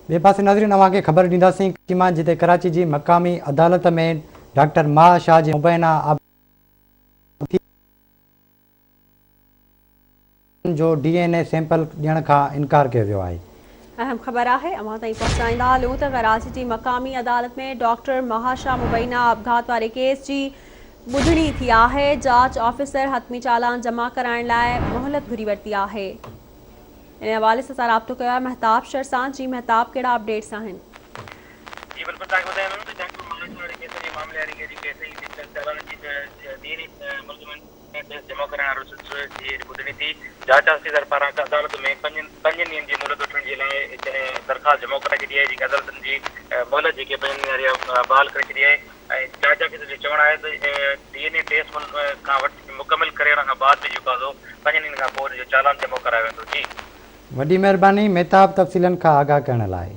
बे पासे नाज़रीन अवांखे ख़बर ॾींदासीं कि मां जिते कराची जी मक़ामी अदालत में डॉक्टर माह शाह जी मुबैना जो DNA सैंपल ॾियण खां इनकार कयो वियो आहे। अहम ख़बर है अवां ताईं पहुचाईंदा हलूं त कराची जी मक़ामी अदालत में डॉक्टर माह शाह मुबैना अपघात वारे केस जी ॿुधणी थी आहे। जांच ऑफिसर हतमी चालान जमा कराइण लाइ मोहलत घुरी वरिती आहे। इन हवाले से राब्तो कयो आहे महताब शर सां। जी महताब, कहिड़ा अपडेट्स आहिनि? जी बिल्कुल तक बताया तो डॉक्टर माह शाह के केस मामले आ रही है कैसे ही चालान की दीनी मुलजमन जमा कराइण जी ॿुधणी थी। जांच ऑफिसर पारां अदालत में 5 ॾींहनि जी मोहलत वठण जे लाइ दरख़्वास्त जमा कराए छॾी आहे, जेकी अदालतनि जी मोहलत जेके 5 ॾींहं बहाल करे छॾी आहे। ऐं जांच ऑफिसर जो चवणु आहे त DNA टेस्ट खां वठी मुकमिल करण खां बाद में जेको आहे 5 ॾींहनि खां पोइ जो चालान जमा करायो वेंदो। जी वॾी महिरबानी महताब तफ़सीलनि खां आगाह करण लाइ।